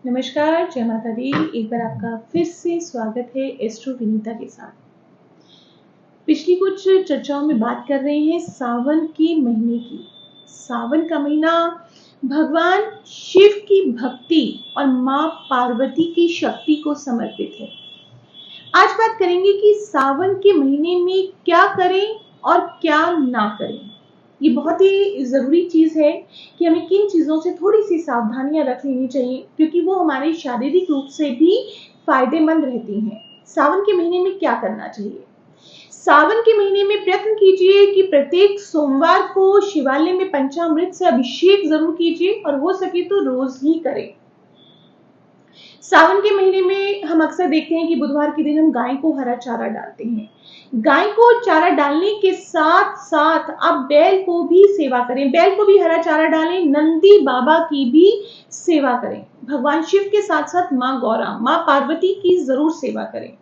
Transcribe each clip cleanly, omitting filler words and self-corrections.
नमस्कार, जय माता दी। एक बार आपका फिर से स्वागत है एस्ट्रो विनीता के साथ। पिछली कुछ चर्चाओं में बात कर रहे हैं सावन के महीने की। सावन का महीना भगवान शिव की भक्ति और माँ पार्वती की शक्ति को समर्पित है। आज बात करेंगे कि सावन के महीने में क्या करें और क्या ना करें। ये बहुत ही जरूरी चीज है कि हमें किन चीजों से थोड़ी सी सावधानियां रख लेनी चाहिए, क्योंकि वो हमारे शारीरिक रूप से भी फायदेमंद रहती हैं। सावन के महीने में क्या करना चाहिए? सावन के महीने में प्रयत्न कीजिए कि प्रत्येक सोमवार को शिवालय में पंचामृत से अभिषेक जरूर कीजिए और हो सके तो रोज ही करें। सावन के महीने में हम अक्सर देखते हैं कि बुधवार के दिन हम गाय को हरा चारा डालते हैं। गाय को चारा डालने के साथ साथ आप बैल को भी सेवा करें, बैल को भी हरा चारा डालें, नंदी बाबा की भी सेवा करें। भगवान शिव के साथ साथ माँ गौरा, माँ पार्वती की जरूर सेवा करें।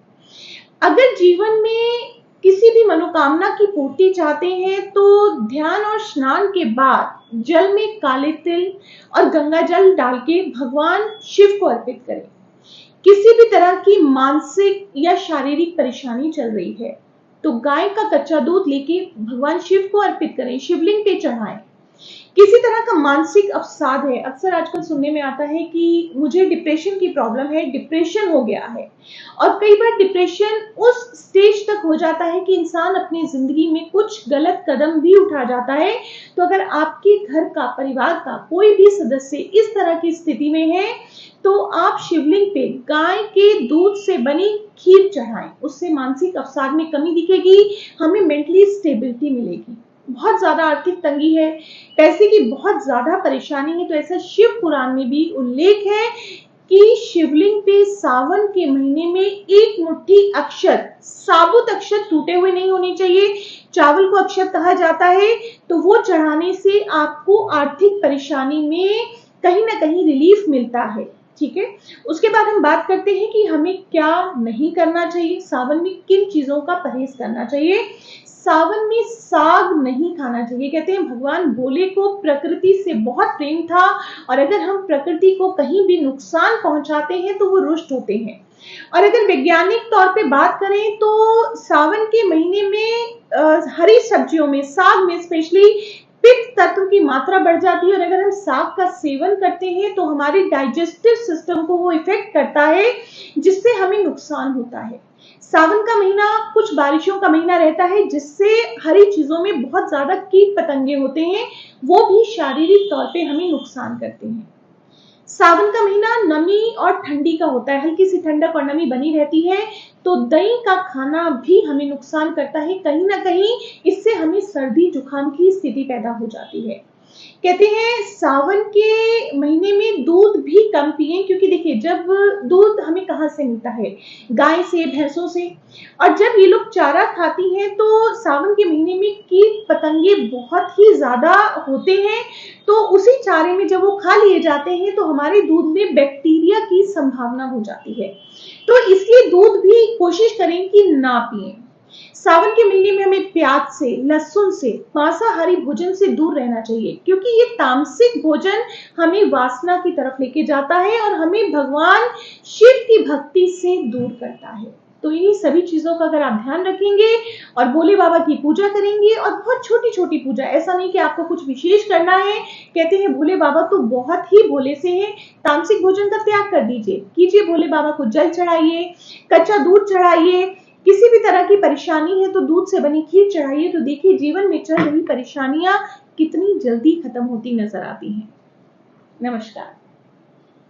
अगर जीवन में किसी भी मनोकामना की पूर्ति चाहते हैं तो ध्यान और स्नान के बाद जल में काले तिल और गंगा जल डाल के भगवान शिव को अर्पित करें। किसी भी तरह की मानसिक या शारीरिक परेशानी चल रही है तो गाय का कच्चा दूध लेके भगवान शिव को अर्पित करें, शिवलिंग पे चढ़ाएं। किसी तरह का मानसिक अवसाद है, अक्सर आजकल सुनने में आता है कि मुझे डिप्रेशन की प्रॉब्लम है, डिप्रेशन हो गया है, और कई बार डिप्रेशन उस स्टेज तक हो जाता है कि इंसान अपनी जिंदगी में कुछ गलत कदम भी उठा जाता है। तो अगर आपके घर का, परिवार का कोई भी सदस्य इस तरह की स्थिति में है तो आप शिवलिंग पे गाय के दूध से बनी खीर चढ़ाएं। उससे मानसिक अवसाद में कमी दिखेगी, हमें मेंटली स्टेबिलिटी मिलेगी। बहुत ज्यादा आर्थिक तंगी है, पैसे की बहुत ज्यादा परेशानी है, तो ऐसा शिव पुराण में भी उल्लेख है कि शिवलिंग पे सावन के महीने में एक मुट्ठी अक्षत, साबुत अक्षत, टूटे हुए नहीं होने चाहिए, चावल को अक्षत कहा जाता है, तो वो चढ़ाने से आपको आर्थिक परेशानी में कहीं ना कहीं रिलीफ मिलता है। ठीक है, उसके बाद हम बात करते हैं कि हमें क्या नहीं करना चाहिए, सावन में किन चीजों का परहेज करना चाहिए। सावन में साग नहीं खाना चाहिए। कहते हैं भगवान भोले को प्रकृति से बहुत प्रेम था और अगर हम प्रकृति को कहीं भी नुकसान पहुंचाते हैं तो वो रुष्ट होते हैं। और अगर वैज्ञानिक तौर पे बात करें तो सावन के महीने में हरी सब्जियों में, साग में स्पेशली पित्त तत्व की मात्रा बढ़ जाती है और अगर हम साग का सेवन करते हैं तो हमारे डाइजेस्टिव सिस्टम को वो इफेक्ट करता है, जिससे हमें नुकसान होता है। सावन का महीना कुछ बारिशों का महीना रहता है, जिससे हरी चीजों में बहुत ज्यादा कीट पतंगे होते हैं, वो भी शारीरिक तौर पे हमें नुकसान करते हैं। सावन का महीना नमी और ठंडी का होता है, हल्की सी ठंडक और नमी बनी रहती है, तो दही का खाना भी हमें नुकसान करता है। कहीं ना कहीं इससे हमें सर्दी जुकाम की स्थिति पैदा हो जाती है। कहते हैं सावन के महीने में दूध भी कम पिएं, क्योंकि देखिए जब दूध हमें कहाँ से मिलता है, गाय से, भैंसों से, और जब ये लोग चारा खाती हैं तो सावन के महीने में कीट पतंगे बहुत ही ज्यादा होते हैं, तो उसी चारे में जब वो खा लिए जाते हैं तो हमारे दूध में बैक्टीरिया की संभावना हो जाती है, तो इसलिए दूध भी कोशिश करें कि ना पिएं। सावन के महीने में हमें प्याज से, लहसुन से, मांसाहारी भोजन से दूर रहना चाहिए, क्योंकि ये तामसिक भोजन हमें वासना की तरफ लेके जाता है और हमें भगवान शिव की भक्ति से दूर करता है। तो इन्हीं सभी चीजों का अगर आप ध्यान रखेंगे और भोले बाबा की पूजा करेंगे, और बहुत छोटी छोटी पूजा, ऐसा नहीं कि आपको कुछ विशेष करना है। कहते हैं भोले बाबा तो बहुत ही भोले से हैं, तामसिक भोजन का त्याग कर दीजिए, कीजिए, भोले बाबा को जल चढ़ाइए, कच्चा दूध चढ़ाइए, किसी भी तरह की परेशानी है तो दूध से बनी खीर चढ़ाइए, तो देखिए जीवन में चल रही परेशानियां कितनी जल्दी खत्म होती नजर आती हैं। नमस्कार।